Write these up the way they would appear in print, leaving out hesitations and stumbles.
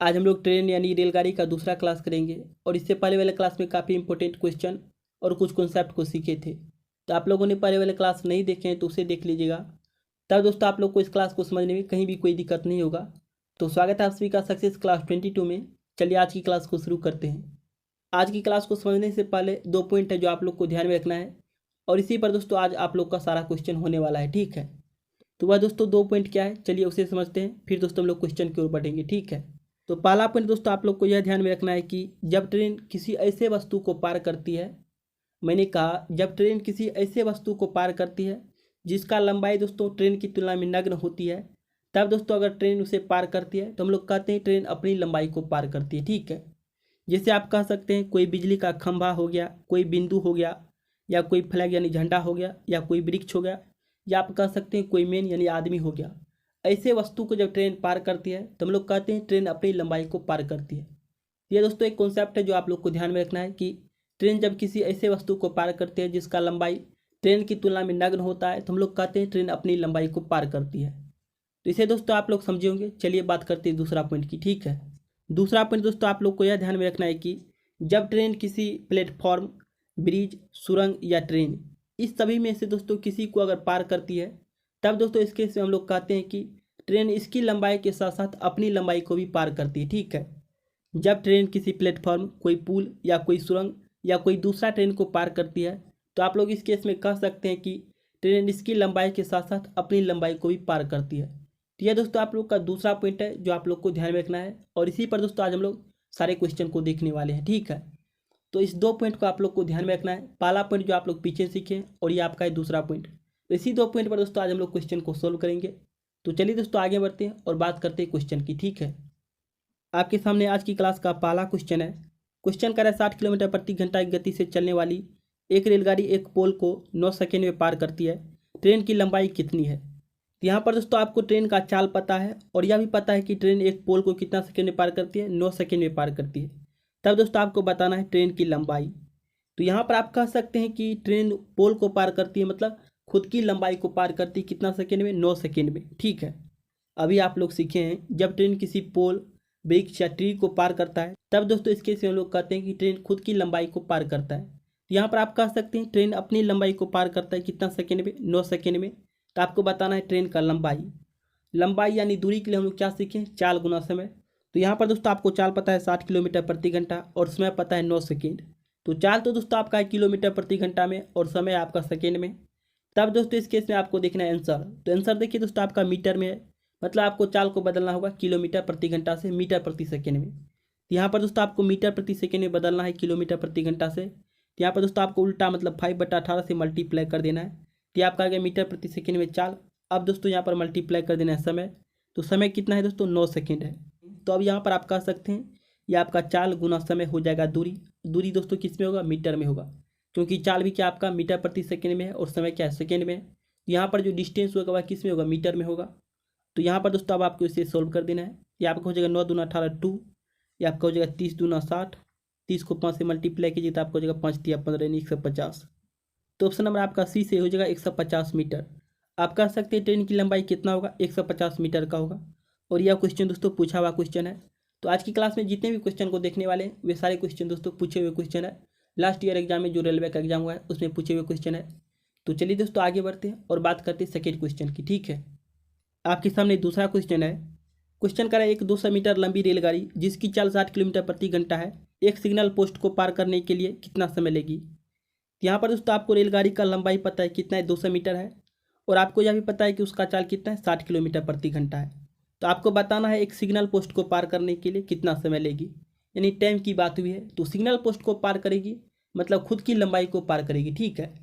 आज हम लोग ट्रेन यानी रेलगाड़ी का दूसरा क्लास करेंगे और इससे पहले वाले क्लास में काफ़ी इंपॉर्टेंट क्वेश्चन और कुछ कॉन्सेप्ट को सीखे थे। तो आप लोगों ने पहले वाले क्लास नहीं देखे हैं तो उसे देख लीजिएगा, तब दोस्तों आप लोग को इस क्लास को समझने में कहीं भी कोई दिक्कत नहीं होगा। तो स्वागत है आप सभी का सक्सेस क्लास 22 में। चलिए आज की क्लास को शुरू करते हैं। आज की क्लास को समझने से पहले 2 पॉइंट है जो आप लोग को ध्यान में रखना है और इसी पर दोस्तों आज आप लोग का सारा क्वेश्चन होने वाला है, ठीक है। तो वह दोस्तों 2 पॉइंट क्या है, चलिए उसे समझते हैं, फिर दोस्तों हम लोग क्वेश्चन की ओर बढ़ेंगे, ठीक है। तो पहला पॉइंट दोस्तों आप लोग को यह ध्यान में रखना है कि जब ट्रेन किसी ऐसे वस्तु को पार करती है, मैंने कहा जब ट्रेन किसी ऐसे वस्तु को पार करती है जिसका लंबाई दोस्तों ट्रेन की तुलना में नगण्य होती है, तब दोस्तों अगर ट्रेन उसे पार करती है तो हम लोग कहते हैं ट्रेन अपनी लंबाई को पार करती है, ठीक है। जैसे आप कह सकते हैं कोई बिजली का खंभा हो गया, कोई बिंदु हो गया, या कोई फ्लैग यानी झंडा हो गया, या कोई वृक्ष हो गया, या आप कह सकते हैं कोई मेन यानी आदमी हो गया। ऐसे वस्तु को जब ट्रेन पार करती है तो हम लोग कहते हैं ट्रेन अपनी लंबाई को पार करती है। ये दोस्तों एक कॉन्सेप्ट है जो आप लोग को ध्यान में रखना है कि ट्रेन जब किसी ऐसे वस्तु को पार करती है जिसका लंबाई ट्रेन की तुलना में नगण्य होता है तो हम लोग कहते हैं ट्रेन अपनी लंबाई को पार करती है। तो इसे दोस्तों आप लोग समझे होंगे। चलिए बात करते हैं दूसरा पॉइंट की, ठीक है। दूसरा पॉइंट दोस्तों आप लोग को यह ध्यान में रखना है कि जब ट्रेन किसी प्लेटफॉर्म, ब्रिज, सुरंग या ट्रेन, इस सभी में से दोस्तों किसी को अगर पार करती है तब दोस्तों इस केस में हम लोग कहते हैं कि ट्रेन इसकी लंबाई के साथ साथ अपनी लंबाई को भी पार करती है, ठीक है। जब ट्रेन किसी प्लेटफॉर्म, कोई पुल या कोई सुरंग या कोई दूसरा ट्रेन को पार करती है तो आप लोग इस केस में कह सकते हैं कि ट्रेन इसकी लंबाई के साथ साथ अपनी लंबाई को भी पार करती है। तो यह दोस्तों आप लोग का दूसरा पॉइंट है जो आप लोग को ध्यान में रखना है और इसी पर दोस्तों आज हम लोग सारे क्वेश्चन को देखने वाले हैं, ठीक है। तो इस 2 पॉइंट को आप लोग को ध्यान में रखना है। पहला पॉइंट जो आप लोग पीछे सीखे और ये आपका है दूसरा पॉइंट। तो इसी 2 पॉइंट पर दोस्तों आज हम लोग क्वेश्चन को सोल्व करेंगे। तो चलिए दोस्तों आगे बढ़ते हैं और बात करते हैं क्वेश्चन की, ठीक है। आपके सामने आज की क्लास का पहला क्वेश्चन है। क्वेश्चन कर रहा है 60 किलोमीटर प्रति घंटा की गति से चलने वाली एक रेलगाड़ी एक पोल को 9 सेकेंड में पार करती है, ट्रेन की लंबाई कितनी है। तो यहाँ पर दोस्तों आपको ट्रेन का चाल पता है और यह भी पता है कि ट्रेन एक पोल को कितना सेकेंड में पार करती है, 9 सेकेंड में पार करती है। तब दोस्तों आपको बताना है ट्रेन की लंबाई। तो यहाँ पर आप कह सकते हैं कि ट्रेन पोल को पार करती है, मतलब खुद की लंबाई को पार करती है कितना सेकेंड में, 9 सेकेंड में, ठीक है। अभी आप लोग सीखे हैं जब ट्रेन किसी पोल, वृक्ष या ट्री को पार करता है तब दोस्तों इसके से हम लोग कहते हैं कि ट्रेन खुद की लंबाई को पार करता है। तो यहाँ पर आप कह सकते हैं ट्रेन अपनी लंबाई को पार करता है कितना सेकेंड में, 9 सेकेंड में। तो आपको बताना है ट्रेन का लंबाई यानी दूरी के लिए हम लोग क्या सीखें, चाल गुना समय। तो यहाँ पर दोस्तों आपको चाल पता है 60 किलोमीटर प्रति घंटा और समय पता है 9 सेकेंड। तो चाल तो दोस्तों आपका है किलोमीटर प्रति घंटा में और समय आपका सेकेंड में। तब दोस्तों इस केस में आपको देखना है आंसर। तो आंसर देखिए दोस्तों आपका मीटर में है, मतलब आपको चाल को बदलना होगा किलोमीटर प्रति घंटा से मीटर प्रति सेकेंड में। तो यहाँ पर दोस्तों आपको मीटर प्रति सेकेंड में बदलना है किलोमीटर प्रति घंटा से। तो यहाँ पर दोस्तों आपको उल्टा मतलब 5/18 से मल्टीप्लाई कर देना है। तो आपका आ गया मीटर प्रति सेकेंड में चाल। अब दोस्तों यहाँ पर मल्टीप्लाई कर देना है समय। तो समय कितना है दोस्तों, 9 सेकेंड है। तो अब यहाँ पर आप कह सकते हैं ये आपका चाल गुना समय हो जाएगा दूरी दोस्तों किस में होगा, मीटर में होगा, क्योंकि चाल भी क्या आपका मीटर प्रति सेकेंड में है और समय क्या है, सेकेंड में है। तो यहाँ पर जो डिस्टेंस होगा वह किस में होगा, मीटर में होगा। तो यहाँ पर दोस्तों अब आपको इसे सोल्व कर देना है। ये आपका हो जाएगा 9 दूना 18 2, ये आपका हो जाएगा 30 दूना 60, 30 को 5 से मल्टीप्लाई कीजिए तो आपको हो जाएगा 5 तिया 15 यानी 150। तो ऑप्शन नंबर आपका सी से हो जाएगा 150 मीटर। आप कह सकते हैं ट्रेन की लंबाई कितना होगा, 150 मीटर का होगा। और यह क्वेश्चन दोस्तों पूछा हुआ क्वेश्चन है। तो आज की क्लास में जितने भी क्वेश्चन को देखने वाले हैं वे सारे क्वेश्चन दोस्तों पूछे हुए क्वेश्चन है। लास्ट ईयर एग्जाम में जो रेलवे का एग्जाम हुआ है उसमें पूछे हुए क्वेश्चन है। तो चलिए दोस्तों आगे बढ़ते हैं और बात करते हैं सेकेंड क्वेश्चन की, ठीक है। आपके सामने दूसरा क्वेश्चन है। क्वेश्चन करा एक 200 मीटर लंबी रेलगाड़ी जिसकी चाल 60 किलोमीटर प्रति घंटा है, एक सिग्नल पोस्ट को पार करने के लिए कितना समय लेगी। यहाँ पर दोस्तों आपको रेलगाड़ी का लंबाई पता है कितना है, 200 मीटर है और आपको यह भी पता है कि उसका चाल कितना है, 60 किलोमीटर प्रति घंटा है। तो आपको बताना है एक सिग्नल पोस्ट को पार करने के लिए कितना समय लेगी, यानी टाइम की बात हुई है। तो सिग्नल पोस्ट को पार करेगी मतलब खुद की लंबाई को पार करेगी, ठीक है।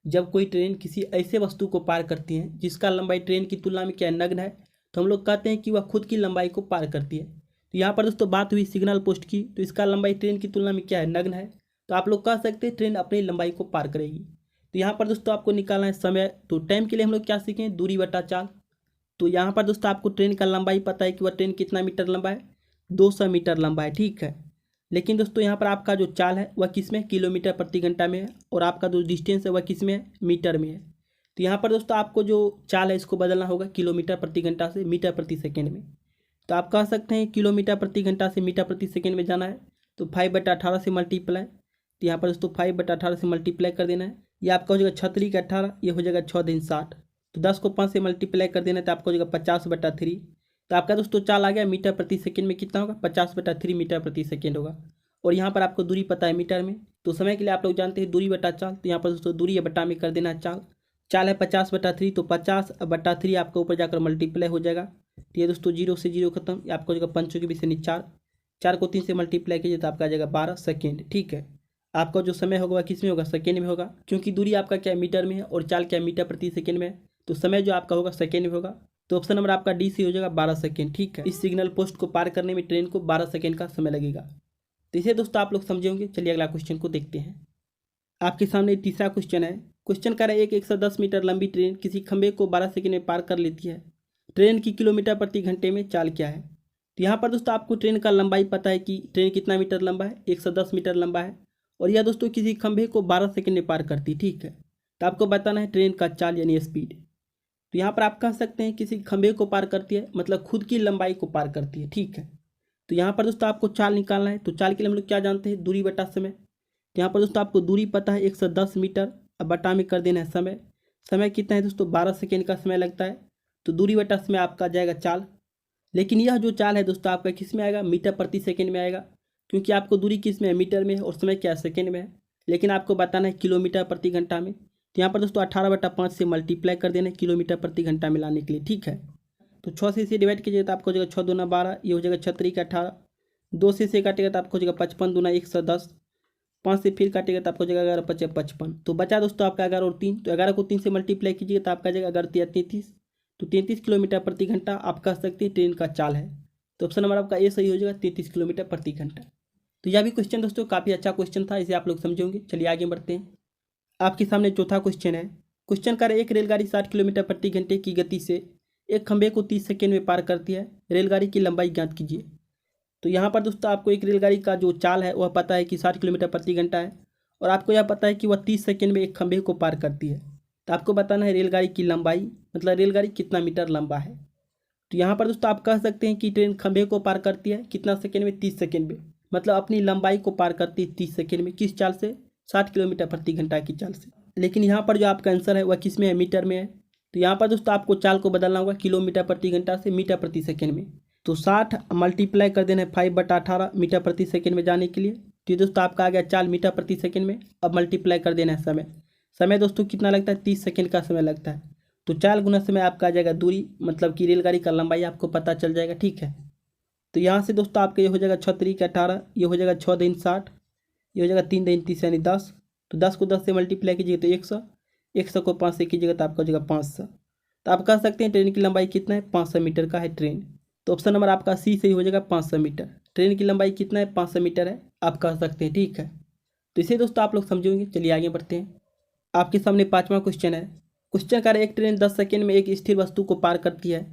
जब कोई ट्रेन किसी ऐसे वस्तु को पार करती है जिसका लंबाई ट्रेन की तुलना में क्या नगण्य है तो हम लोग कहते हैं कि वह खुद की लंबाई को पार करती है। तो यहाँ पर दोस्तों बात हुई सिग्नल पोस्ट की, तो इसका लंबाई ट्रेन की तुलना में क्या है, नगण्य है। तो आप लोग कह सकते हैं ट्रेन अपनी लंबाई को पार करेगी। तो यहाँ पर दोस्तों आपको निकालना है समय। तो टाइम के लिए हम लोग क्या सीखें, दूरी बटा चाल। तो यहाँ पर दोस्तों आपको ट्रेन का लंबाई पता है कि वह ट्रेन कितना मीटर लंबा है, 200 मीटर लंबा है, ठीक है। लेकिन दोस्तों यहाँ पर आपका जो चाल है वह किस में, किलोमीटर प्रति घंटा में है और आपका जो डिस्टेंस है वह किस में है, मीटर में है। तो यहाँ पर दोस्तों आपको जो चाल है इसको बदलना होगा किलोमीटर प्रति घंटा से मीटर प्रति सेकेंड में। तो आप कह सकते हैं किलोमीटर प्रति घंटा से मीटर प्रति सेकेंड में जाना है तो 5/18 से मल्टीप्लाई, तो यहाँ पर दोस्तों 5/18 से मल्टीप्लाई कर देना है। ये आपका हो जाएगा 6 का 18, ये हो जाएगा 6 दिन 60, तो 10 को 5 से मल्टीप्लाई कर देना है तो आपका हो जाएगा 50/3। तो आपका दोस्तों चाल आ गया मीटर प्रति सेकेंड में कितना होगा, 50/3 मीटर प्रति सेकेंड होगा। और यहाँ पर आपको दूरी पता है मीटर में, तो समय के लिए आप लोग जानते हैं दूरी बटा चाल, तो यहाँ पर दोस्तों दूरी या बटा में कर देना है चाल। चाल है 50/3, तो 50/3 आपका ऊपर जाकर मल्टीप्लाई हो जाएगा। तो ये दोस्तों 0 से 0 खत्म, ये आपका हो जाएगा 5 के 20 4, 4 को 3 से मल्टीप्लाई कीजिए तो आपका आ जाएगा 12 सेकेंड। ठीक है, आपका जो समय होगा किस में होगा, सेकेंड में होगा, क्योंकि दूरी आपका क्या है मीटर में है और चाल क्या है मीटर प्रति सेकेंड में है, तो समय जो आपका होगा सेकेंड में होगा। तो ऑप्शन नंबर आपका डी से हो जाएगा 12 सेकेंड। ठीक है, इस सिग्नल पोस्ट को पार करने में ट्रेन को 12 सेकेंड का समय लगेगा। तो इसे दोस्तों आप लोग समझे होंगे। चलिए अगला क्वेश्चन को देखते हैं। आपके सामने तीसरा क्वेश्चन है। क्वेश्चन कर रहा है 110 मीटर लंबी ट्रेन किसी खंभे को 12 सेकेंड में पार कर लेती है। ट्रेन की किलोमीटर प्रति घंटे में चाल क्या है। तो यहाँ पर दोस्तों आपको ट्रेन का लंबाई पता है कि ट्रेन कितना मीटर लंबा है, 110 मीटर लंबा है, और यह दोस्तों किसी खंभे को 12 सेकेंड में पार करती है। ठीक है, तो आपको बताना है ट्रेन का चाल यानी स्पीड। तो यहाँ पर आप कह सकते हैं किसी खंभे को पार करती है, मतलब खुद की लंबाई को पार करती है। ठीक है, तो यहाँ पर दोस्तों आपको चाल निकालना है। तो चाल के लिए हम लोग क्या जानते हैं, दूरी बटा समय। तो यहाँ पर दोस्तों आपको दूरी पता है 110 मीटर, अब बटा में कर देना है समय। समय कितना है दोस्तों, 12 सेकेंड का समय लगता है, तो दूरी बटा समय आपका जाएगा चाल। लेकिन यह जो चाल है दोस्तों आपका किस में आएगा, मीटर प्रति सेकेंड में आएगा, क्योंकि आपको दूरी किस में है, मीटर में है, और समय क्या है, सेकेंड में है। लेकिन आपको बताना है किलोमीटर प्रति घंटा में। तो यहाँ पर दोस्तों 18/5 से मल्टीप्लाई कर देना है किलोमीटर प्रति घंटा में लाने के लिए। ठीक है, तो 6 से इसे डिवाइड कीजिए तो आपको हो जाएगा 6 दूना 12, ये हो जाएगा 6 का 18, 2 से इसे काटेगा तो आपको हो जाएगा 55 दूना 110, 5 से फिर काटेगा तो आपको हो जाएगा 11 5 55। तो बचा दोस्तों आपका 11 और 3, तो 11 को 3 से मल्टीप्लाई कीजिए तो आपका जाएगा 11 33, तो 33 किलोमीटर प्रति घंटा आप कह सकते हैं ट्रेन का चाल है। तो ऑप्शन नंबर आपका ए सही हो जाएगा, 33 किलोमीटर प्रति घंटा। तो यह भी क्वेश्चन दोस्तों काफ़ी अच्छा क्वेश्चन था, इसे आप लोग समझेंगे। चलिए आगे बढ़ते हैं। आपके सामने चौथा क्वेश्चन है। क्वेश्चन कर एक रेलगाड़ी 60 किलोमीटर प्रति घंटे की गति से एक खंभे को 30 सेकेंड में पार करती है। रेलगाड़ी की लंबाई ज्ञात कीजिए। तो यहाँ पर दोस्तों आपको एक रेलगाड़ी का जो चाल है वह पता है कि 60 किलोमीटर प्रति घंटा है, और आपको यह पता है कि वह 30 सेकेंड में एक खंभे को पार करती है। तो आपको बताना है रेलगाड़ी की लंबाई, मतलब रेलगाड़ी कितना मीटर लंबा है। तो यहाँ पर दोस्तों आप कह सकते हैं कि ट्रेन खंभे को पार करती है कितना सेकेंड में, 30 सेकेंड में, मतलब अपनी लंबाई को पार करती है 30 सेकेंड में। किस चाल से, 60 किलोमीटर प्रति घंटा की चाल से। लेकिन यहाँ पर जो आपका आंसर है वह किस में है, मीटर में है। तो यहाँ पर दोस्तों आपको चाल को बदलना होगा किलोमीटर प्रति घंटा से मीटर प्रति सेकेंड में। तो 60 मल्टीप्लाई कर देना है 5/18 मीटर प्रति सेकेंड में जाने के लिए। तो ये दोस्तों आपका आ गया चाल मीटर प्रति सेकेंड में। अब मल्टीप्लाई कर देना है समय। समय दोस्तों कितना लगता है, 30 सेकेंड का समय लगता है। तो चाल गुना समय आपका आ जाएगा दूरी, मतलब कि रेलगाड़ी का लंबाई आपको पता चल जाएगा। ठीक है, तो यहाँ से दोस्तों आपका ये हो जाएगा 6 का 18, ये हो जाएगा 6 दिन 60, ये हो जाएगा 3 दिन 30 यानी 10। तो 10 को 10 से मल्टीप्लाई कीजिए तो 100, 100 को 5 से कीजिएगा तो आपका हो जाएगा 500। तो आप कह सकते हैं ट्रेन की लंबाई कितना है, 500 मीटर का है ट्रेन। तो ऑप्शन नंबर आपका सी सही हो जाएगा, 500 मीटर। ट्रेन की लंबाई कितना है, 500 मीटर है, आप कह सकते हैं। ठीक है, तो इसे दोस्तों आप लोग समझेंगे। चलिए आगे बढ़ते हैं। आपके सामने पाँचवा क्वेश्चन है। क्वेश्चन का एक ट्रेन 10 सेकेंड में एक स्थिर वस्तु को पार करती है।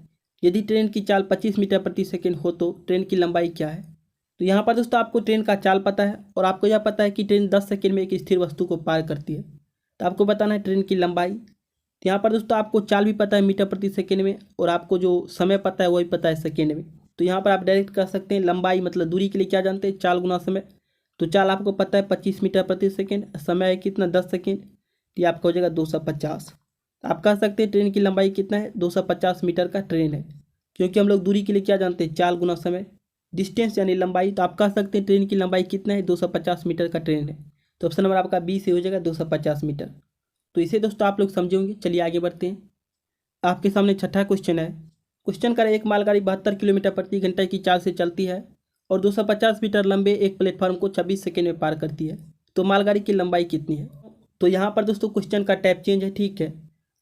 यदि ट्रेन की चाल 25 मीटर प्रति सेकेंड हो तो ट्रेन की लंबाई क्या है। तो यहाँ पर दोस्तों आपको ट्रेन का चाल पता है, और आपको यह पता है कि ट्रेन 10 सेकेंड में एक स्थिर वस्तु को पार करती है। तो आपको बताना है ट्रेन की लंबाई। तो यहाँ पर दोस्तों आपको चाल भी पता है मीटर प्रति सेकेंड में, और आपको जो समय पता है वही पता है सेकेंड में। तो यहाँ पर आप डायरेक्ट कर सकते हैं लंबाई मतलब दूरी के लिए क्या जानते हैं, चाल गुना समय। तो चाल आपको पता है 25 मीटर प्रति सेकेंड, समय है कितना 10 सेकेंड, तो ये आपका हो जाएगा 250। आप कह सकते हैं ट्रेन की लंबाई कितना है, 250 मीटर का ट्रेन है, क्योंकि हम लोग दूरी के लिए क्या जानते हैं, चाल गुना समय, डिस्टेंस यानी लंबाई। तो आप कह सकते हैं ट्रेन की लंबाई कितना है, 250 मीटर का ट्रेन है। तो ऑप्शन नंबर आपका बी से हो जाएगा 250 मीटर। तो इसे दोस्तों आप लोग समझे होंगे। चलिए आगे बढ़ते हैं। आपके सामने छठा क्वेश्चन है। क्वेश्चन का एक मालगाड़ी 72 किलोमीटर प्रति घंटे की चाल से चलती है और 250 मीटर लंबे एक प्लेटफॉर्म को 26 सेकेंड में पार करती है। तो मालगाड़ी की लंबाई कितनी है। तो यहाँ पर दोस्तों क्वेश्चन का टाइप चेंज है। ठीक है,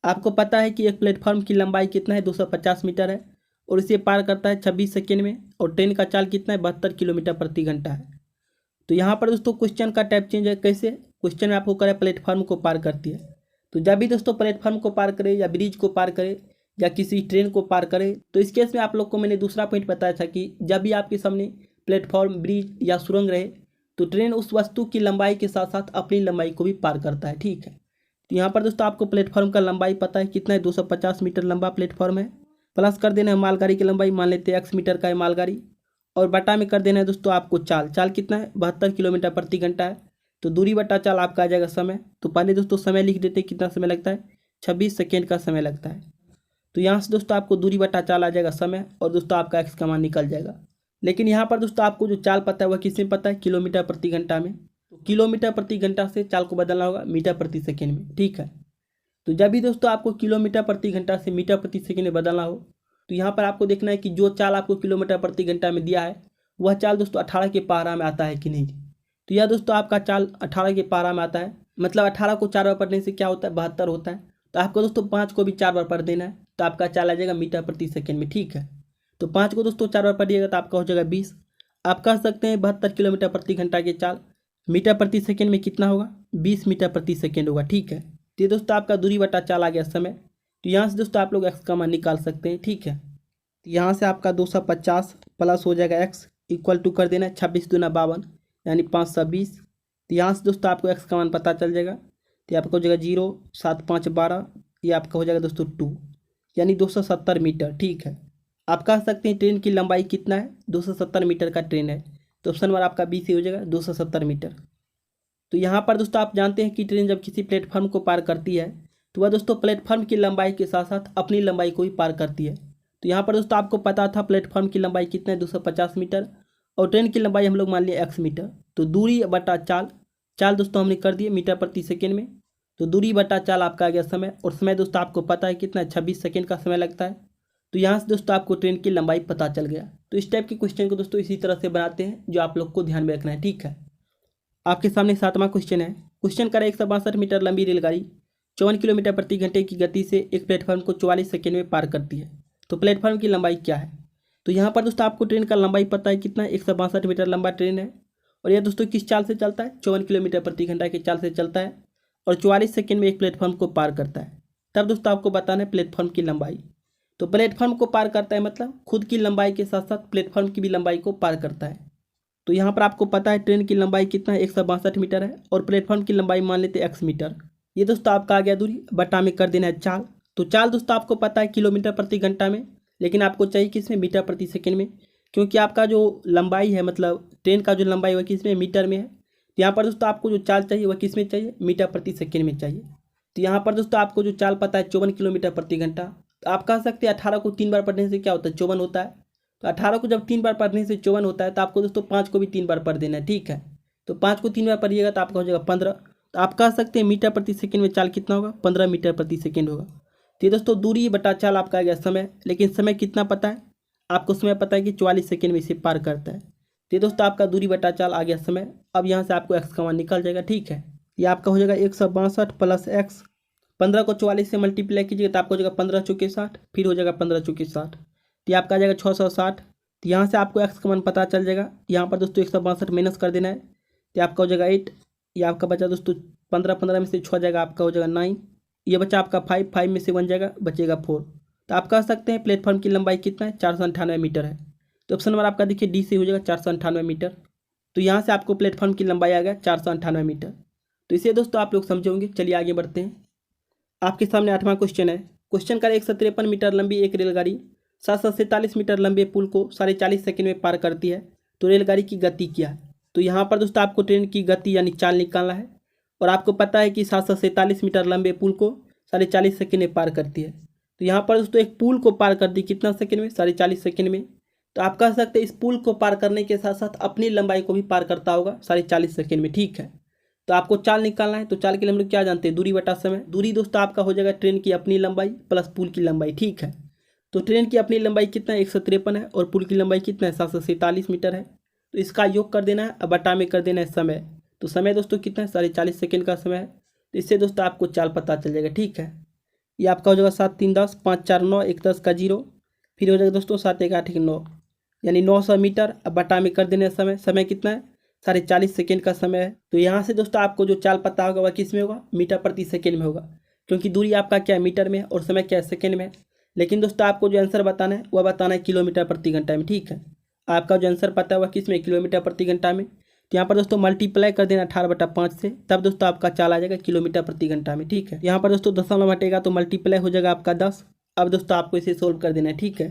आपको पता है कि एक प्लेटफॉर्म की लंबाई कितना है, 250 मीटर है, और इसे पार करता है 26 सेकेंड में, और ट्रेन का चाल कितना है, 72 किलोमीटर प्रति घंटा है। तो यहाँ पर दोस्तों क्वेश्चन का टाइप चेंज है। कैसे, क्वेश्चन में आपको करे प्लेटफॉर्म को पार करती है। तो जब भी दोस्तों प्लेटफॉर्म को पार करे या ब्रिज को पार करे या किसी ट्रेन को पार करे, तो इस केस में आप लोग को मैंने दूसरा पॉइंट बताया था कि जब भी आपके सामने प्लेटफॉर्म, ब्रिज या सुरंग रहे तो ट्रेन उस वस्तु की लंबाई के साथ साथ अपनी लंबाई को भी पार करता है। ठीक है, तो यहाँ पर दोस्तों आपको प्लेटफॉर्म का लंबाई पता है कितना है, 250 मीटर लंबा प्लेटफॉर्म है। प्लस कर देना है मालगाड़ी की लंबाई, मान लेते हैं x मीटर का है मालगाड़ी, और बटा में कर देना है दोस्तों आपको चाल कितना है 72 किलोमीटर प्रति घंटा है। तो दूरी बटा चाल आपका आ जाएगा समय। तो पहले दोस्तों समय लिख देते हैं, कितना समय लगता है 26 सेकेंड का समय लगता है। तो यहाँ से दोस्तों आपको दूरी बटा चाल आ जाएगा समय, और दोस्तों आपका एक्स का मान निकल जाएगा। लेकिन यहाँ पर दोस्तों आपको जो चाल पता है वह किसमें पता है, किलोमीटर प्रति घंटा में। तो किलोमीटर प्रति घंटा से चाल को बदलना होगा मीटर प्रति सेकेंड में, ठीक है। तो जब भी दोस्तों आपको किलोमीटर प्रति घंटा से मीटर प्रति सेकेंड में बदलना हो, तो यहाँ पर आपको देखना है कि जो चाल आपको किलोमीटर प्रति घंटा में दिया है वह चाल दोस्तों 18 के पारा में आता है कि नहीं। तो यह दोस्तों आपका चाल 18 के पारा में आता है, मतलब 18 को 4 बार पढ़ने से क्या होता है 72 होता है। तो आपको दोस्तों 5 को भी 4 बार पढ़ देना है, तो आपका चाल आ जाएगा मीटर प्रति सेकेंड में, ठीक है। तो 5 को दोस्तों 4 बार पढ़िएगा तो आपका हो जाएगा 20। आप कह सकते हैं 72 किलोमीटर प्रति घंटा के चाल मीटर प्रति सेकेंड में कितना होगा, 20 मीटर प्रति सेकेंड होगा, ठीक है। तो ये दोस्तों आपका दूरी बटा चाल आ गया समय। तो यहाँ से दोस्तों आप लोग एक्स का मान निकाल सकते हैं, ठीक है। तो यहाँ से आपका 250 प्लस हो जाएगा एक्स इक्वल टू कर देना है 26 दूना 52 यानी 520। तो यहाँ से दोस्तों आपको एक्स का मान पता चल जाएगा। तो आपका हो जाएगा 0 7 5 12, ये आपका हो जाएगा दोस्तों 2 यानी 270 मीटर, ठीक है। आप कह सकते हैं ट्रेन की लंबाई कितना है, 270 मीटर का ट्रेन है। तो ऑप्शन नंबर आपका बी से हो जाएगा 270 मीटर। तो यहाँ पर दोस्तों आप जानते हैं कि ट्रेन जब किसी प्लेटफॉर्म को पार करती है तो वह दोस्तों प्लेटफॉर्म की लंबाई के साथ साथ अपनी लंबाई को भी पार करती है। तो यहाँ पर दोस्तों आपको पता था प्लेटफॉर्म की लंबाई कितना है 250 मीटर, और ट्रेन की लंबाई हम लोग मान लिया x मीटर। तो दूरी बटा चाल दोस्तों हमने कर दिए मीटर प्रति सेकेंड में। तो दूरी बटा चाल आपका आ गया समय, और समय दोस्तों आपको पता है कितना 26 सेकेंड का समय लगता है। तो यहाँ से दोस्तों आपको ट्रेन की लंबाई पता चल गया। तो इस टाइप के क्वेश्चन को दोस्तों इसी तरह से बनाते हैं जो आप लोग को ध्यान में रखना है, ठीक है। आपके सामने 7वां क्वेश्चन है। क्वेश्चन करें 162 मीटर लंबी रेलगाड़ी 54 किलोमीटर प्रति घंटे की गति से एक प्लेटफॉर्म को 44 सेकेंड में पार करती है। तो प्लेटफॉर्म की लंबाई क्या है। तो यहाँ पर दोस्तों आपको ट्रेन का लंबाई पता है कितना है, 162 मीटर लंबा ट्रेन है, और यह दोस्तों किस चाल से चलता है 54 किलोमीटर प्रति घंटा की चाल से चलता है, और 44 सेकेंड में एक प्लेटफॉर्म को पार करता है। तब दोस्तों आपको बताना है प्लेटफॉर्म की लंबाई। तो प्लेटफॉर्म को पार करता है मतलब खुद की लंबाई के साथ साथ प्लेटफॉर्म की भी लंबाई को पार करता है। तो यहाँ पर आपको पता है ट्रेन की लंबाई कितना है 162 मीटर है, और प्लेटफॉर्म की लंबाई मान लेते हैं x मीटर। ये दोस्तों आपका आ गया दूरी, बटा में कर देना है चाल। तो चाल दोस्तों आपको पता है किलोमीटर प्रति घंटा में, लेकिन आपको चाहिए किसमें मीटर प्रति सेकेंड में, क्योंकि आपका जो लंबाई है मतलब ट्रेन का जो लंबाई वह किसमें मीटर में है। तो यहाँ पर दोस्तों आपको जो चाल चाहिए वह किस में चाहिए, मीटर प्रति सेकेंड में चाहिए। तो यहाँ पर दोस्तों आपको जो चाल पता है 54 किलोमीटर प्रति घंटा। तो आप कह सकते हैं 18 को 3 बार पढ़ने से क्या होता है 54 होता है। तो 18 को जब 3 बार पढ़ने से 54 होता है तो आपको दोस्तों 5 को भी 3 बार पढ़ देना है, ठीक है। तो 5 को 3 बार पढ़िएगा तो आपका हो जाएगा 15। तो आप कह सकते हैं मीटर प्रति सेकेंड में चाल कितना होगा 15 मीटर प्रति सेकेंड होगा। तो ये दोस्तों दूरी बटा चाल आपका आ गया समय, लेकिन समय कितना पता है आपको, समय पता है कि 44 सेकेंड में इसे पार करता है। तो ये दोस्तों आपका दूरी बटा चाल आ गया समय। अब यहाँ से आपको एक्स का मान निकल जाएगा, ठीक है। ये आपका हो जाएगा 162 प्लस एक्स, 15 को 44 से मल्टीप्लाई कीजिएगा तो आपको हो जाएगा 15 चौके 60, फिर हो जाएगा 15 चौके 60, तो ये आपका आ जाएगा 660। तो यहाँ से आपको एक्स का मान पता चल जाएगा। यहाँ पर दोस्तों 162 माइनस कर देना है, तो आपका हो जाएगा 8। ये आपका बचा दोस्तों 15 में से 6 जाएगा आपका हो जाएगा 9, ये बचा आपका 5 में से 1 जाएगा बचेगा 4। तो आप कह सकते हैं प्लेटफॉर्म की लंबाई कितना है 498 मीटर है। तो ऑप्शन नंबर आपका देखिए डी से हो जाएगा 498 मीटर। तो यहाँ से आपको प्लेटफॉर्म की लंबाई आ गया 498 मीटर। तो इसे दोस्तों आप लोग समझे होंगे। चलिए आगे बढ़ते हैं। आपके सामने 8वां क्वेश्चन है। क्वेश्चन का 153 मीटर लंबी एक रेलगाड़ी 747 मीटर लंबे पुल को 40.5 सेकेंड में पार करती है। तो रेलगाड़ी की गति क्या है। तो यहाँ पर दोस्तों आपको ट्रेन की गति यानी चाल निकालना है, और आपको पता है कि 747 मीटर लंबे पुल को 40.5 सेकेंड में पार करती है। तो यहाँ पर दोस्तों एक पुल को पार करती कितना सेकेंड में 40.5 सेकेंड में। तो आप कह सकते हैं इस पुल को पार करने के साथ साथ अपनी लंबाई को भी पार करता होगा 40.5 सेकेंड में, ठीक है। तो आपको चाल निकालना है। तो चाल के लिए हम लोग क्या जानते हैं, दूरी बटा समय। दूरी दोस्तों आपका हो जाएगा ट्रेन की अपनी लंबाई प्लस पुल की लंबाई, ठीक है। तो ट्रेन की अपनी लंबाई कितना है 153 है, और पुल की लंबाई कितना है 747 मीटर है। तो इसका योग कर देना है, अब बटा में कर देना है समय। तो समय दोस्तों कितना है 40.5 सेकेंड का समय है। तो इससे दोस्तों आपको चाल पता चल जाएगा, ठीक है। ये आपका हो जाएगा 7 3 10 5 4 9 1 10 का 0, फिर हो जाएगा दोस्तों 7 1 8 1 9 यानी 900 मीटर। अब बटा में कर देना है समय। समय कितना है 40.5 सेकेंड का समय है। तो यहाँ से दोस्तों आपको जो चाल पता होगा वह किस में होगा, मीटर प्रति सेकेंड में होगा, क्योंकि दूरी आपका क्या है मीटर में है और समय क्या है सेकेंड में है। लेकिन दोस्तों आपको जो आंसर बताना है वह बताना है किलोमीटर प्रति घंटा में, ठीक है। आपका जो आंसर पता है वह किस में, किलोमीटर प्रति घंटा में। तो यहाँ पर दोस्तों मल्टीप्लाई कर देना 18/5 से, तब दोस्तों आपका चाल आ जाएगा किलोमीटर प्रति घंटा में, ठीक है। यहाँ पर दोस्तों दशमलव हटेगा तो मल्टीप्लाई हो जाएगा आपका 10, अब दोस्तों आपको इसे सोल्व कर देना है, ठीक है।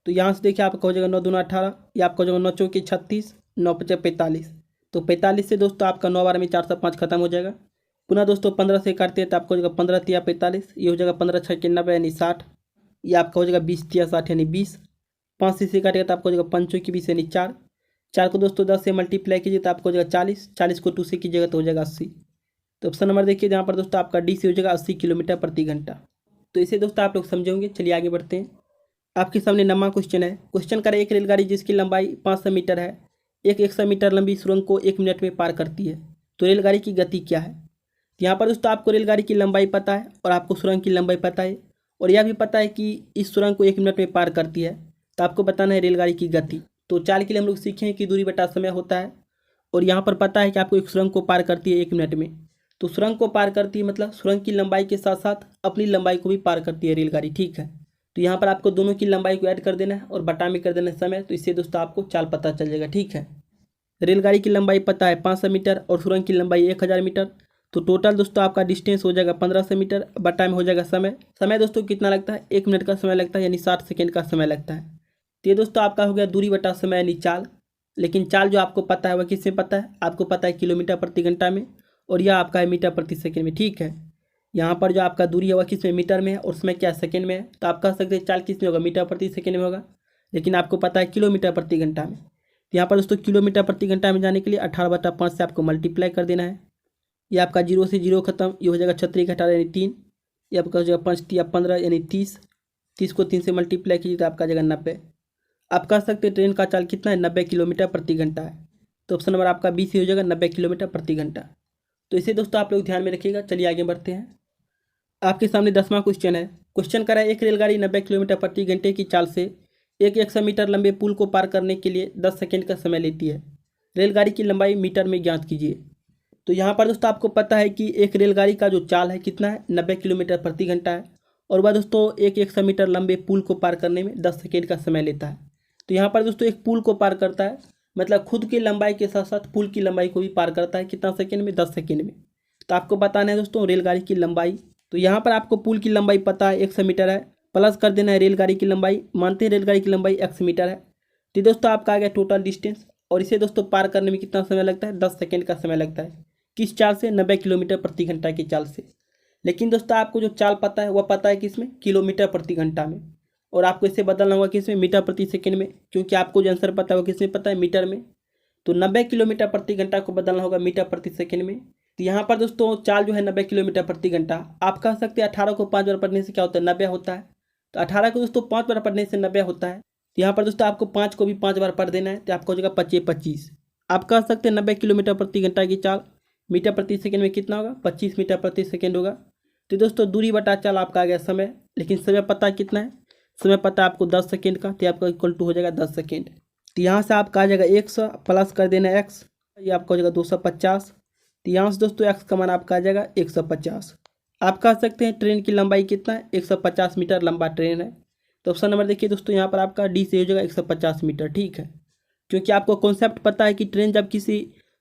तो यहाँ से देखिए आपका हो जाएगा 9 दूना 18, या आपका हो जाएगा 9 चौके 36, 9 पचे 45। तो 45 से दोस्तों आपका 9 बार में 405 खत्म हो जाएगा। पुनः दोस्तों 15 से काटते हैं तो आपको हो जाएगा 15 तिया 45, ये हो जाएगा 15 छः 90 यानी 60। ये आपका हो जाएगा 20 तिया 60 यानी 20। 5 से काटेगा तो आपको हो जाएगा 5 चौके 20 यानी 4। 4 को दोस्तों 10 से मल्टीप्लाई कीजिए तो आपको हो जाएगा 40। 40 को 2 से कीजिएगा तो हो जाएगा 80। तो ऑप्शन नंबर देखिए जहाँ पर दोस्तों आपका डी से हो जाएगा 80 किलोमीटर प्रति घंटा। तो इसे दोस्तों आप लोग समझेंगे। चलिए आगे बढ़ते हैं। आपके सामने नवा क्वेश्चन है। क्वेश्चन करें एक रेलगाड़ी जिसकी लंबाई 500 मीटर है, एक 100 मीटर लंबी सुरंग को 1 मिनट में पार करती है, तो रेलगाड़ी की गति क्या है। यहाँ पर दोस्तों आपको रेलगाड़ी की लंबाई पता है और आपको सुरंग की लंबाई पता है, और यह भी पता है कि इस सुरंग को 1 मिनट में पार करती है, तो आपको बताना है रेलगाड़ी की गति। तो चाल के लिए हम लोग सीखें कि दूरी बटा समय होता है, और यहाँ पर पता है कि आपको एक सुरंग को पार करती है 1 मिनट में। तो सुरंग को पार करती है मतलब सुरंग की लंबाई के साथ साथ अपनी लंबाई को भी पार करती है रेलगाड़ी, ठीक है। तो यहाँ पर आपको दोनों की लंबाई को ऐड कर देना है और बटा में कर देना है समय, तो इससे दोस्तों आपको चाल पता चल जाएगा, ठीक है। रेलगाड़ी की लंबाई पता है 500 मीटर और सुरंग की लंबाई 1000 मीटर। तो टोटल दोस्तों आपका डिस्टेंस हो जाएगा 1500 मीटर, बटा में हो जाएगा समय। समय दोस्तों कितना लगता है, 1 मिनट का समय लगता है, यानी 60 सेकेंड का समय लगता है। तो ये दोस्तों आपका हो गया दूरी बटा समय यानी चाल। लेकिन चाल जो आपको पता है वह किसमें पता है, आपको पता है किलोमीटर प्रति घंटा में, और यह आपका है मीटर प्रति सेकेंड में, ठीक है। यहाँ पर जो आपका दूरी है वह किस में मीटर में है और उसमें क्या सेकेंड में है। तो आप कह सकते हैं चाल किस में होगा, मीटर प्रति सेकेंड में होगा, लेकिन आपको पता है किलोमीटर प्रति घंटा में। तो यहाँ पर दोस्तों किलोमीटर प्रति घंटा में जाने के लिए 18/5 से आपको मल्टीप्लाई कर देना है। ये आपका 0 से 0 खत्म, ये हो जाएगा 36 18 यानी 3। ये आपका हो जाएगा 5 या 15 यानी 30। 30 को 3 से मल्टीप्लाई कीजिए तो आपका आ जाएगा 90। आप कह सकते हैं ट्रेन का चाल कितना है, 90 किलोमीटर प्रति घंटा है। तो ऑप्शन नंबर आपका बी से हो जाएगा 90 किलोमीटर प्रति घंटा। तो इसे दोस्तों आप लोग ध्यान में रखिएगा। चलिए आगे बढ़ते हैं। आपके सामने 10वां क्वेश्चन है। क्वेश्चन करा है एक रेलगाड़ी 90 किलोमीटर प्रति घंटे की चाल से एक 100 मीटर लंबे पुल को पार करने के लिए 10 सेकेंड का समय लेती है। रेलगाड़ी की लंबाई मीटर में ज्ञात कीजिए। तो यहाँ पर दोस्तों आपको पता है कि एक रेलगाड़ी का जो चाल है कितना है, 90 किलोमीटर प्रति घंटा है, और वह दोस्तों एक 100 मीटर लंबे पुल को पार करने में 10 सेकेंड का समय लेता है। तो यहाँ पर दोस्तों एक पुल को पार करता है मतलब खुद की लंबाई के साथ साथ पुल की लंबाई को भी पार करता है, कितना सेकेंड में, 10 सेकेंड में। तो आपको बताना है दोस्तों रेलगाड़ी की लंबाई। तो यहाँ पर आपको पुल की लंबाई पता है 100 मीटर है, प्लस कर देना है रेलगाड़ी की लंबाई। मानते हैं रेलगाड़ी की लंबाई 100 मीटर है। तो दोस्तों आपका आ गया टोटल डिस्टेंस, और इसे दोस्तों पार करने में कितना समय लगता है, 10 सेकेंड का समय लगता है। किस चाल से, 90 किलोमीटर प्रति घंटा की चाल से। लेकिन दोस्तों आपको जो चाल पता है वह पता है किसमें, किलोमीटर प्रति घंटा में, और आपको इसे बदलना होगा किसमें, मीटर प्रति सेकेंड में, क्योंकि आपको जो आंसर पता है वो किसमें पता है, मीटर में। तो 90 किलोमीटर प्रति घंटा को बदलना होगा मीटर प्रति सेकेंड में। तो यहाँ पर दोस्तों चाल जो है 90 किलोमीटर प्रति घंटा। आप कह सकते हैं 18 को 5 बार पढ़ने से क्या होता है, 90 होता है। तो 18 को दोस्तों 5 बार पढ़ने से 90 होता है। तो यहाँ पर दोस्तों आपको 5 को भी 5 बार पढ़ देना है, तो आपको हो जाएगा 25। आप कह सकते हैं 90 किलोमीटर प्रति घंटा की चाल मीटर प्रति सेकेंड में कितना होगा, 25 मीटर प्रति सेकेंड होगा। तो दोस्तों दूरी बटा चाल आपका आ गया समय, लेकिन समय पता कितना है, समय पता आपको 10 सेकेंड का, तो आपका इक्वल टू हो जाएगा 10 सेकेंड। तो यहाँ से आपका आ जाएगा 100 प्लस कर देना एक्स, ये आपका हो जाएगा 250। तो यहाँ से दोस्तों एक्स का मान आपका आ जाएगा 150। आप कह सकते हैं ट्रेन की लंबाई कितना है, 150 मीटर लंबा ट्रेन है। तो ऑप्शन नंबर देखिए दोस्तों यहाँ पर आपका डी से हो जाएगा 150 मीटर, ठीक है। क्योंकि आपको कॉन्सेप्ट पता है कि ट्रेन जब किसी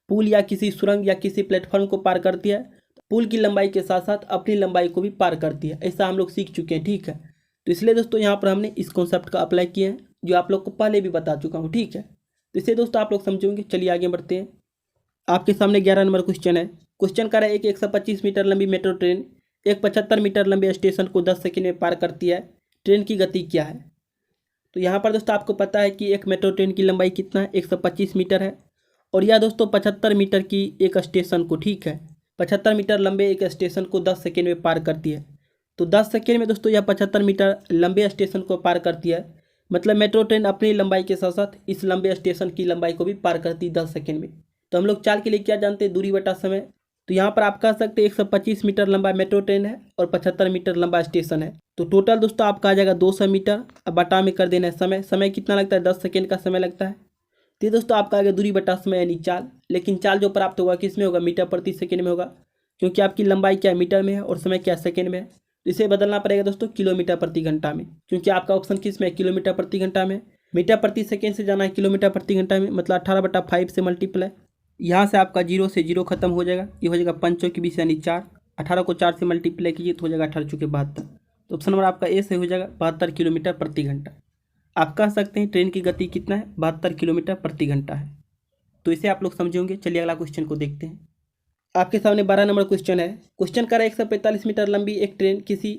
पुल या किसी सुरंग या किसी प्लेटफॉर्म को पार करती है, पुल की लंबाई के साथ साथ अपनी लंबाई को भी पार करती है। ऐसा हम लोग सीख चुके हैं, ठीक है। तो इसलिए दोस्तों यहाँ पर हमने इस कॉन्सेप्ट का अप्लाई किया है, जो आप लोग को पहले भी बता चुका हूँ, ठीक है। तो इसे दोस्तों आप लोग समझेंगे। चलिए आगे बढ़ते हैं। आपके सामने 11 नंबर क्वेश्चन है। क्वेश्चन का है एक 125 मीटर लंबी मेट्रो ट्रेन एक 75 मीटर लंबे स्टेशन को 10 सेकेंड में पार करती है, ट्रेन की गति क्या है। तो यहाँ पर दोस्तों आपको पता है कि एक मेट्रो ट्रेन की लंबाई कितना है, 125 मीटर है, और यह दोस्तों 75 मीटर की एक स्टेशन को, ठीक है, 75 मीटर लंबे एक स्टेशन को 10 सेकेंड में पार करती है। तो 10 सेकेंड में दोस्तों यह 75 मीटर लंबे स्टेशन को पार करती है, मतलब मेट्रो ट्रेन अपनी लंबाई के साथ साथ इस लंबे स्टेशन की लंबाई को भी पार करती है 10 सेकेंड में। तो हम लोग चाल के लिए क्या जानते हैं, दूरी बटा समय। तो यहाँ पर आप कह सकते हैं 125 मीटर लंबा मेट्रो ट्रेन है और 75 मीटर लंबा स्टेशन है। तो टोटल दोस्तों आपका आ जाएगा 200 मीटर। अब बटा में कर देना है समय। समय कितना लगता है, 10 सेकेंड का समय लगता है। तो दोस्तों आपका आ गया दूरी बटा समय यानी चाल। लेकिन चाल जो प्राप्त होगा किस में होगा, मीटर प्रति सेकेंड में होगा, क्योंकि आपकी लंबाई क्या है, मीटर में है, और समय क्या सेकेंड में है। तो इसे बदलना पड़ेगा दोस्तों किलोमीटर प्रति घंटा में, क्योंकि आपका ऑप्शन किस में है, किलोमीटर प्रति घंटा में। मीटर प्रति सेकेंड से जाना है किलोमीटर प्रति घंटा में, मतलब 18/5 से मल्टीप्लाई। यहाँ से आपका 0 से 0 खत्म हो जाएगा, ये हो जाएगा 5 चौके 20 यानी 4। 18 को 4 से मल्टीप्लाई कीजिए तो हो जाएगा 18 चौके 72। तो ऑप्शन नंबर आपका ए सही हो जाएगा 72 किलोमीटर प्रति घंटा। आप कह सकते हैं ट्रेन की गति कितना है, 72 किलोमीटर प्रति घंटा है। तो इसे आप लोग समझे होंगे। चलिए अगला क्वेश्चन को देखते हैं। आपके सामने 12 नंबर क्वेश्चन है। क्वेश्चन कर 145 मीटर लंबी एक ट्रेन किसी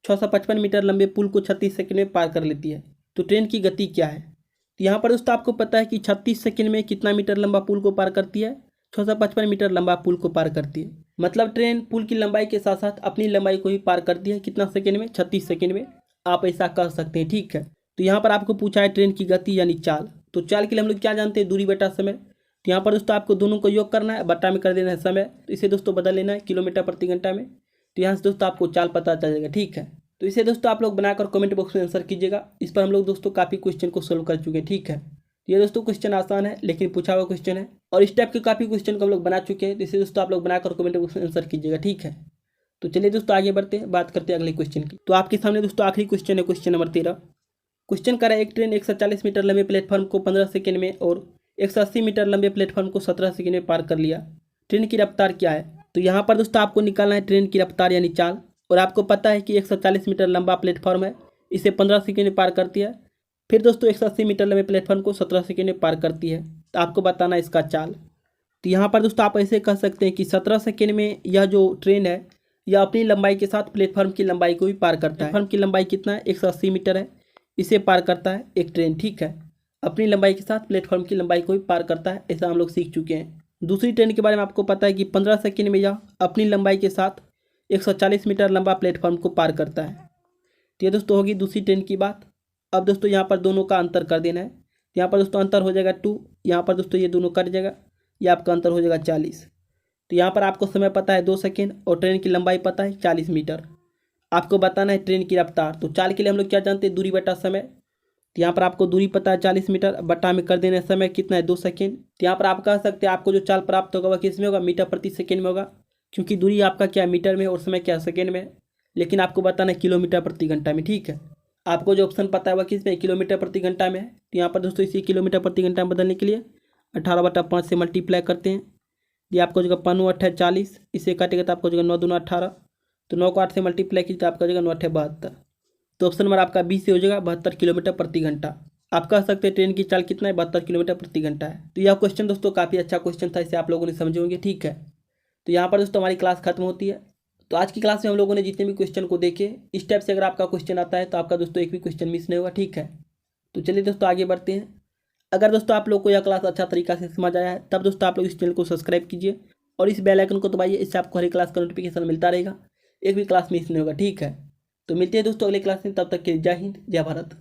655 मीटर लंबे पुल को 36 सेकंड में पार कर लेती है, तो ट्रेन की गति क्या है। तो यहाँ पर दोस्तों आपको पता है कि 36 सेकंड में कितना मीटर लंबा पुल को पार करती है, 655 मीटर लंबा पुल को पार करती है। मतलब ट्रेन पुल की लंबाई के साथ साथ अपनी लंबाई को भी पार करती है कितना सेकंड में, 36 सेकंड में। आप ऐसा कह सकते हैं, ठीक है। तो यहाँ पर आपको पूछा है ट्रेन की गति यानी चाल। तो चाल के लिए हम लोग क्या जानते हैं, दूरी बटा समय। तो यहाँ पर दोस्तों आपको दोनों को योग करना है, बटा में कर देना है समय, तो इसे दोस्तों बदल लेना है किलोमीटर प्रति घंटा में। तो यहाँ से दोस्तों आपको चाल पता चल जाएगा, ठीक है। तो इसे दोस्तों आप लोग बनाकर कमेंट बॉक्स में आंसर कीजिएगा। इस पर हम लोग दोस्तों काफ़ी क्वेश्चन को सोल्व कर चुके हैं, ठीक है। ये दोस्तों क्वेश्चन आसान है लेकिन पूछा हुआ क्वेश्चन है, और इस टाइप के काफ़ी क्वेश्चन को हम लोग बना चुके हैं। तो इसे दोस्तों आप लोग बनाकर कमेंट बॉक्स में आंसर कीजिएगा, ठीक है। तो चलिए दोस्तों आगे बढ़ते हैं, बात करते हैं अगले क्वेश्चन की। तो आपके सामने दोस्तों आखिरी क्वेश्चन है, क्वेश्चन नंबर 13। क्वेश्चन करा एक ट्रेन 140 मीटर लंबे प्लेटफॉर्म को 15 सेकंड में और 180 मीटर लंबे प्लेटफॉर्म को 17 सेकंड में पार कर लिया, ट्रेन की रफ्तार क्या है। तो यहाँ पर दोस्तों आपको निकालना है ट्रेन की रफ्तार यानी चाल। और आपको पता है कि 140 मीटर लंबा प्लेटफॉर्म है, इसे 15 सेकंड में पार करती है। फिर दोस्तों 180 मीटर लंबे प्लेटफॉर्म को 17 सेकंड में पार करती है। तो आपको बताना है इसका चाल। तो यहाँ पर दोस्तों आप ऐसे कह सकते हैं कि 17 सेकंड में यह जो ट्रेन है यह अपनी लंबाई के साथ प्लेटफॉर्म की लंबाई को भी पार करता है। प्लेटफॉर्म की लंबाई कितना है, 180 मीटर है, इसे पार करता है एक ट्रेन, ठीक है। अपनी लंबाई के साथ प्लेटफॉर्म की लंबाई को भी पार करता है, ऐसा हम लोग सीख चुके हैं। दूसरी ट्रेन के बारे में आपको पता है कि 15 सेकंड में यह अपनी लंबाई के साथ 140 मीटर लंबा प्लेटफॉर्म को पार करता है। तो ये दोस्तों होगी दूसरी ट्रेन की बात। अब दोस्तों यहाँ पर दोनों का अंतर कर देना है। यहाँ पर दोस्तों अंतर हो जाएगा 2, यहाँ पर दोस्तों ये दोनों कट जाएगा, ये आपका अंतर हो जाएगा 40। तो यहाँ पर आपको समय पता है 2 सेकेंड और ट्रेन की लंबाई पता है 40 मीटर। आपको बताना है ट्रेन की रफ्तार। तो चाल के लिए हम लोग क्या जानते हैं, दूरी बटा समय। तो यहाँ पर आपको दूरी पता है 40 मीटर, बटा में कर देना है समय कितना है, 2 सेकेंड। तो यहाँ पर आप कह सकते हैं आपको जो चाल प्राप्त होगा वह किस में होगा, मीटर प्रति सेकेंड में होगा, क्योंकि दूरी आपका क्या है मीटर में और समय क्या सेकेंड में। लेकिन आपको बताना है किलोमीटर प्रति घंटा में, ठीक है। आपको जो ऑप्शन पता है वह किस में, किलोमीटर प्रति घंटा में है। तो यहाँ पर दोस्तों इसी किलोमीटर प्रति घंटा में बदलने के लिए 18/5 से मल्टीप्लाई करते हैं। ये आपको जगह 5 8 है 40, इसे काटेगा तो आपको जगह 9 दूना 18, तो 9 को 8 से मल्टीप्लाई कीजिए तो आपका जगह 9 8 72। तो ऑप्शन नंबर आपका बी से हो जाएगा 72 किलोमीटर प्रति घंटा। आप कह सकते हैं ट्रेन की चाल कितना है, 72 किलोमीटर प्रति घंटा है। तो यह क्वेश्चन दोस्तों काफ़ी अच्छा क्वेश्चन था, इसे आप लोगों ने समझे होंगे, ठीक है। तो यहाँ पर दोस्तों हमारी क्लास खत्म होती है। तो आज की क्लास में हम लोगों ने जितने भी क्वेश्चन को देखे, इस टाइप से अगर आपका क्वेश्चन आता है तो आपका दोस्तों एक भी क्वेश्चन मिस नहीं होगा, ठीक है। तो चलिए दोस्तों आगे बढ़ते हैं। अगर दोस्तों आप लोग को यह क्लास अच्छा तरीका से समझ आया है तब दोस्तों आप लोग इस चैनल को सब्सक्राइब कीजिए और इस बेल आइकन को दबाइए, इससे आपको हर एक क्लास का नोटिफिकेशन मिलता रहेगा, एक भी क्लास मिस नहीं होगा, ठीक है। तो मिलते हैं दोस्तों अगले क्लास में, तब तक के लिए जय हिंद जय भारत।